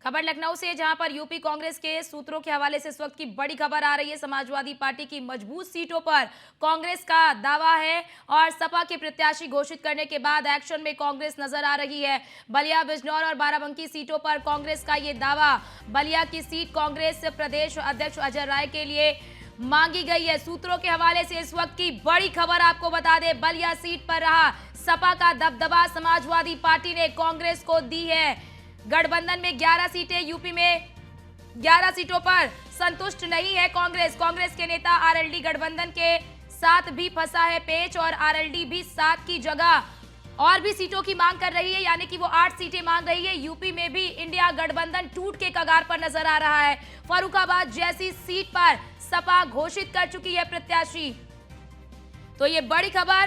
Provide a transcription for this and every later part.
खबर लखनऊ से, जहां पर यूपी कांग्रेस के सूत्रों के हवाले से इस वक्त की बड़ी खबर आ रही है। समाजवादी पार्टी की मजबूत सीटों पर कांग्रेस का दावा है और सपा के प्रत्याशी घोषित करने के बाद एक्शन में कांग्रेस नजर आ रही है। बलिया, बिजनौर और बाराबंकी सीटों पर कांग्रेस का ये दावा। बलिया की सीट कांग्रेस प्रदेश अध्यक्ष अजय राय के लिए मांगी गई है। सूत्रों के हवाले से इस वक्त की बड़ी खबर आपको बता दें, बलिया सीट पर रहा सपा का दबदबा समाजवादी पार्टी ने कांग्रेस को दी है। गठबंधन में 11 सीटें, यूपी में 11 सीटों पर संतुष्ट नहीं है कांग्रेस। कांग्रेस के नेता आरएलडी गठबंधन के साथ भी फंसा है पेच और आरएलडी भी 7 की जगह और भी सीटों की मांग कर रही है, यानी कि वो 8 सीटें मांग रही है। यूपी में भी इंडिया गठबंधन टूट के कगार पर नजर आ रहा है। फर्रुखाबाद जैसी सीट पर सपा घोषित कर चुकी है प्रत्याशी। तो ये बड़ी खबर,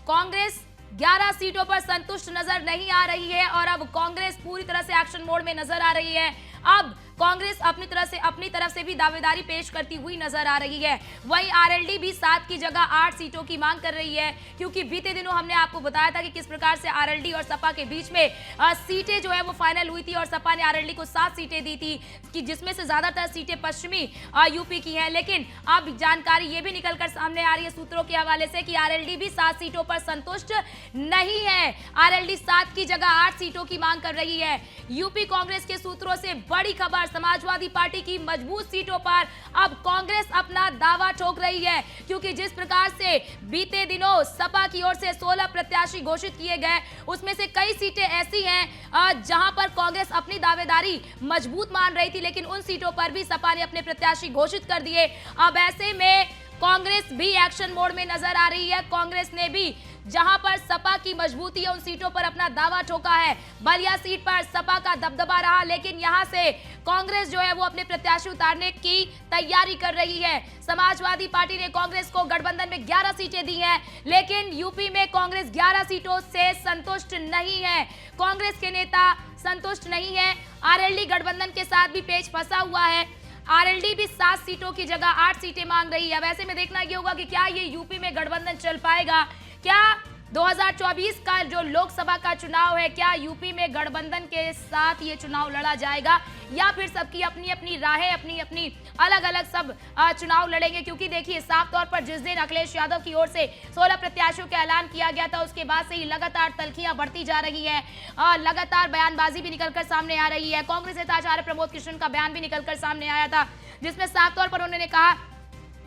कांग्रेस 11 सीटों पर संतुष्ट नजर नहीं आ रही है और अब कांग्रेस पूरी तरह से एक्शन मोड में नजर आ रही है। अब कांग्रेस अपनी तरफ से भी दावेदारी पेश करती हुई नजर आ रही है। वहीं आरएलडी भी 7 की जगह 8 सीटों की मांग कर रही है, क्योंकि बीते दिनों हमने आपको बताया था कि किस प्रकार से आरएलडी और सपा के बीच में सीटें जो है वो फाइनल हुई थी और सपा ने आरएलडी को 7 सीटें दी थी, कि जिसमें से ज्यादातर सीटें पश्चिमी यूपी की हैं। लेकिन अब जानकारी ये भी निकलकर सामने आ रही है सूत्रों के हवाले से कि आरएलडी भी 7 सीटों पर संतुष्ट नहीं है। आरएलडी 7 की जगह 8 सीटों की मांग कर रही है। यूपी कांग्रेस के सूत्रों से बड़ी खबर, समाजवादी पार्टी की मजबूत सीटों पर अब कांग्रेस अपना दावा ठोक रही है, क्योंकि जिस प्रकार से बीते दिनों सपा की ओर से 16 प्रत्याशी घोषित किए गए, उसमें से कई सीटें ऐसी हैं जहां पर कांग्रेस अपनी दावेदारी मजबूत मान रही थी, लेकिन उन सीटों पर भी सपा ने अपने प्रत्याशी घोषित कर दिए। अब ऐसे में कांग्रेस भी एक्शन मोड में नजर आ रही है। कांग्रेस ने भी जहां पर सपा की मजबूती है उन सीटों पर अपना दावा ठोका है। बलिया सीट पर सपा का दबदबा रहा, लेकिन यहां से कांग्रेस जो है वो अपने प्रत्याशी उतारने की तैयारी कर रही है। समाजवादी पार्टी ने कांग्रेस को गठबंधन में 11 सीटें दी हैं, लेकिन यूपी में कांग्रेस 11 सीटों से संतुष्ट नहीं है। कांग्रेस के नेता संतुष्ट नहीं है। आरएलडी गठबंधन के साथ भी पेच फंसा हुआ है। आरएलडी भी 7 सीटों की जगह 8 सीटें मांग रही है। वैसे में देखना ये होगा कि क्या ये यूपी में गठबंधन चल पाएगा। क्या 2024 का जो लोकसभा का चुनाव है, क्या यूपी में गठबंधन के साथ ये चुनाव लड़ा जाएगा, या फिर सबकी अपनी अपनी राहें, अपनी अपनी अलग अलग सब चुनाव लड़ेंगे। क्योंकि देखिए, साफ तौर पर जिस दिन अखिलेश यादव की ओर से 16 प्रत्याशियों का ऐलान किया गया था, उसके बाद से ही लगातार तल्खियां बढ़ती जा रही है, लगातार बयानबाजी भी निकलकर सामने आ रही है। कांग्रेस नेता आचार्य प्रमोद कृष्ण का बयान भी निकलकर सामने आया था, जिसमें साफ तौर पर उन्होंने कहा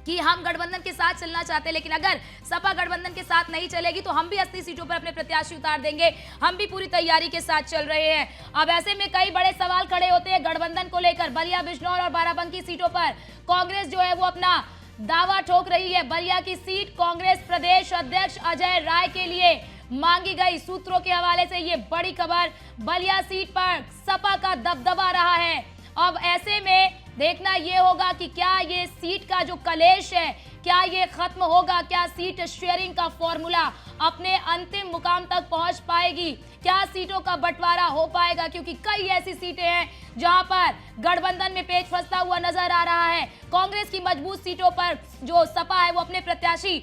कि हम गठबंधन के साथ चलना चाहते हैं, लेकिन अगर सपा गठबंधन के साथ नहीं चलेगी तो हम भी 80 सीटों पर अपने प्रत्याशी उतार देंगे। हम भी पूरी तैयारी के साथ चल रहे हैं। अब ऐसे में कई बड़े सवाल खड़े होते हैं गठबंधन को लेकर। बलिया, बिजनौर और बाराबंकी सीटों पर कांग्रेस जो है वो अपना दावा ठोक रही है। बलिया की सीट कांग्रेस प्रदेश अध्यक्ष अजय राय के लिए मांगी गई। सूत्रों के हवाले से ये बड़ी खबर, बलिया सीट पर सपा का दबदबा रहा है। अब ऐसे में देखना ये होगा कि क्या ये सीट का जो कलेश है, क्या ये खत्म होगा, क्या सीट शेयरिंग का फॉर्मूला अपने अंतिम मुकाम तक पहुंच पाएगी, क्या सीटों का बंटवारा हो पाएगा, क्योंकि कई ऐसी सीटें हैं जहां पर गठबंधन में पेच फंसता हुआ नजर आ रहा है। कांग्रेस की मजबूत सीटों पर जो सपा है वो अपने प्रत्याशी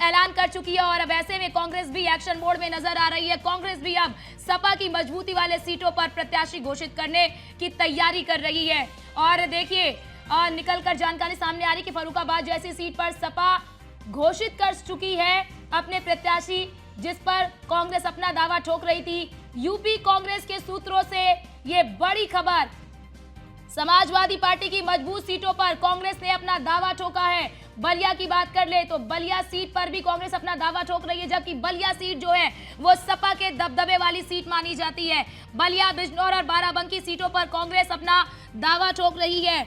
ऐलान कर चुकी है और अब ऐसे में कांग्रेस भी एक्शन मोड में नजर आ रही है। कांग्रेस भी अब सपा की मजबूती वाले सीटों पर प्रत्याशी घोषित करने की तैयारी कर रही है। और देखिए, निकलकर जानकारी सामने आ रही कि फर्रुखाबाद जैसी सीट पर सपा घोषित कर चुकी है अपने प्रत्याशी, जिस पर कांग्रेस अपना दावा ठोक रही थी। यूपी कांग्रेस के सूत्रों से ये बड़ी खबर, समाजवादी पार्टी की मजबूत सीटों पर कांग्रेस ने अपना दावा ठोका है। बलिया की बात कर ले तो बलिया सीट पर भी कांग्रेस अपना दावा ठोक रही है, जबकि बलिया सीट जो है वो सपा के दबदबे वाली सीट मानी जाती है। बलिया, बिजनौर और बाराबंकी सीटों पर कांग्रेस अपना दावा ठोक रही है।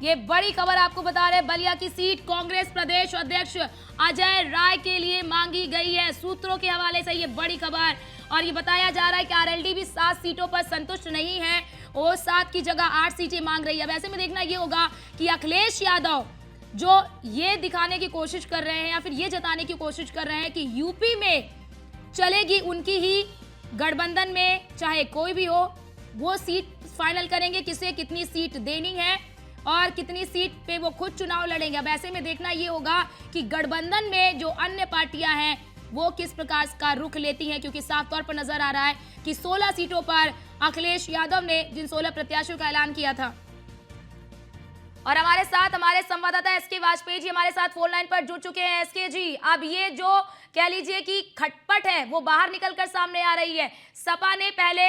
ये बड़ी खबर आपको बता रहे, बलिया की सीट कांग्रेस प्रदेश अध्यक्ष अजय राय के लिए मांगी गई है। सूत्रों के हवाले से ये बड़ी खबर, और ये बताया जा रहा है कि आरएलडी भी 7 सीटों पर संतुष्ट नहीं है और 7 की जगह 8 सीटें मांग रही है। वैसे में देखना ये होगा कि अखिलेश यादव जो ये दिखाने की कोशिश कर रहे हैं या फिर ये जताने की कोशिश कर रहे हैं कि यूपी में चलेगी उनकी ही, गठबंधन में चाहे कोई भी हो वो सीट फाइनल करेंगे, किसे कितनी सीट देनी है और कितनी सीट पे वो खुद चुनाव लड़ेंगे। अब ऐसे में देखना ये होगा कि गठबंधन में जो अन्य पार्टियां हैं वो किस प्रकार का रुख लेती हैं, क्योंकि साफ तौर पर नजर आ रहा है कि 16 सीटों पर अखिलेश यादव ने जिन 16 प्रत्याशियों का ऐलान किया था। और हमारे साथ हमारे संवाददाता एसके वाजपेयी जी हमारे साथ फोन लाइन पर जुड़ चुके हैं। एसके जी, अब ये जो कह लीजिए कि खटपट है वो बाहर निकलकर सामने आ रही है। सपा ने पहले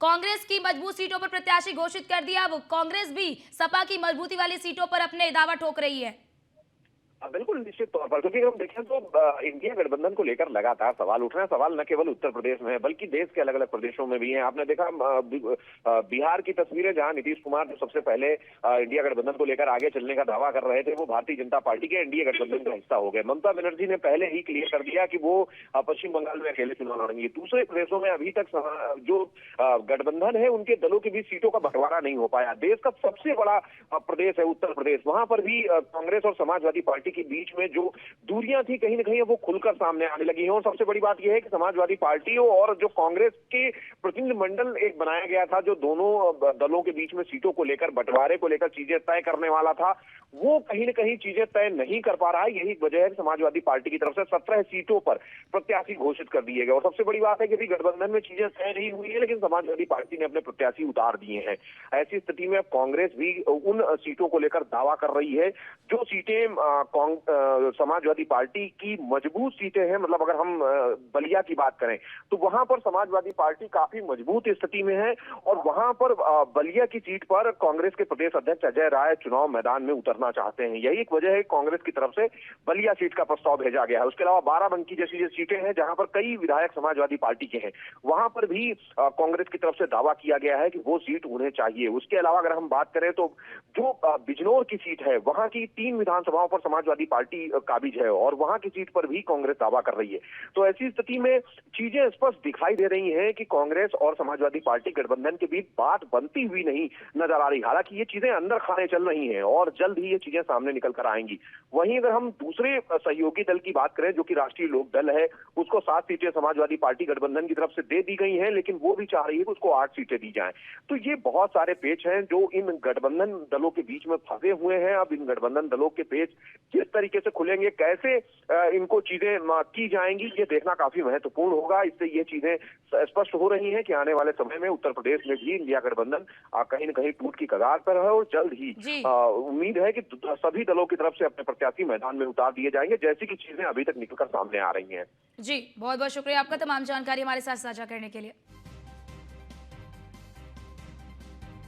कांग्रेस की मजबूत सीटों पर प्रत्याशी घोषित कर दिया, अब कांग्रेस भी सपा की मजबूती वाली सीटों पर अपने दावा ठोक रही है। बिल्कुल निश्चित तौर पर, क्योंकि हम देखें तो इंडिया गठबंधन को लेकर लगातार सवाल उठ रहे हैं। सवाल न केवल उत्तर प्रदेश में है बल्कि देश के अलग अलग प्रदेशों में भी हैं। आपने देखा बिहार की तस्वीरें, जहां नीतीश कुमार जो सबसे पहले इंडिया गठबंधन को लेकर आगे चलने का दावा कर रहे थे, वो भारतीय जनता पार्टी के एनडीए गठबंधन का हिस्सा हो गए। ममता बनर्जी ने पहले ही क्लियर कर दिया कि वो पश्चिम बंगाल में अकेले चुनाव लड़ेंगे। दूसरे प्रदेशों में अभी तक जो गठबंधन है उनके दलों के बीच सीटों का बंटवारा नहीं हो पाया। देश का सबसे बड़ा प्रदेश है उत्तर प्रदेश, वहां पर भी कांग्रेस और समाजवादी पार्टी के बीच में जो दूरियां थी कहीं ना कहीं वो खुलकर सामने आने लगी हैं। और सबसे बड़ी बात यह है कि समाजवादी पार्टी और जो कांग्रेस के प्रतिनिधि मंडल एक बनाया गया था, जो दोनों दलों के बीच में सीटों को लेकर, बंटवारे को लेकर चीजें तय करने वाला था, वो कहीं ना कहीं चीजें तय नहीं कर पा रहा है। यही वजह है कि समाजवादी पार्टी की तरफ से 17 सीटों पर प्रत्याशी घोषित कर दिए गए। और सबसे बड़ी बात है कि गठबंधन में चीजें तय नहीं हुई है, लेकिन समाजवादी पार्टी ने अपने प्रत्याशी उतार दिए हैं। ऐसी स्थिति में अब कांग्रेस भी उन सीटों को लेकर दावा कर रही है जो सीटें समाजवादी पार्टी की मजबूत सीटें हैं। मतलब अगर हम बलिया की बात करें तो वहां पर समाजवादी पार्टी काफी मजबूत स्थिति में है और वहां पर बलिया की सीट पर कांग्रेस के प्रदेश अध्यक्ष अजय राय चुनाव मैदान में उतरना चाहते हैं। यही एक वजह है कांग्रेस की तरफ से बलिया सीट का प्रस्ताव भेजा गया है। उसके अलावा बाराबंकी जैसी जो सीटें हैं जहां पर कई विधायक समाजवादी पार्टी के हैं, वहां पर भी कांग्रेस की तरफ से दावा किया गया है कि वो सीट उन्हें चाहिए। उसके अलावा अगर हम बात करें तो जो बिजनौर की सीट है, वहां की 3 विधानसभाओं पर समाजवादी पार्टी काबिज है और वहां की सीट पर भी कांग्रेस दावा कर रही है। तो ऐसी स्थिति में चीजें स्पष्ट दिखाई दे रही हैं कि कांग्रेस और समाजवादी पार्टी गठबंधन के बीच बात बनती हुई नहीं नजर आ रही। हालांकि ये चीजें अंदर खाने चल रही हैं और जल्द ही ये चीजें सामने निकल कर आएंगी। वहीं अगर हम दूसरे सहयोगी दल की बात करें, जो कि राष्ट्रीय लोक दल है, उसको 7 सीटें समाजवादी पार्टी गठबंधन की तरफ से दे दी गई हैं, लेकिन वो भी चाह रही है कि उसको 8 सीटें दी जाएं। तो ये बहुत सारे पेच हैं जो इन गठबंधन दलों के बीच में फंसे हुए हैं। अब इन गठबंधन दलों के पेच किस तरीके से खुलेंगे, कैसे इनको चीजें की जाएंगी, ये देखना काफी महत्वपूर्ण होगा। इससे ये चीजें स्पष्ट हो रही हैं कि आने वाले समय में उत्तर प्रदेश में भी इंडिया गठबंधन कहीं न कहीं टूट की कगार पर है और जल्द ही उम्मीद है कि सभी दलों की तरफ से अपने प्रत्याशी मैदान में उतार दिए जाएंगे, जैसी की चीजें अभी तक निकलकर सामने आ रही हैं। जी, बहुत बहुत शुक्रिया आपका तमाम जानकारी हमारे साथ साझा करने के लिए।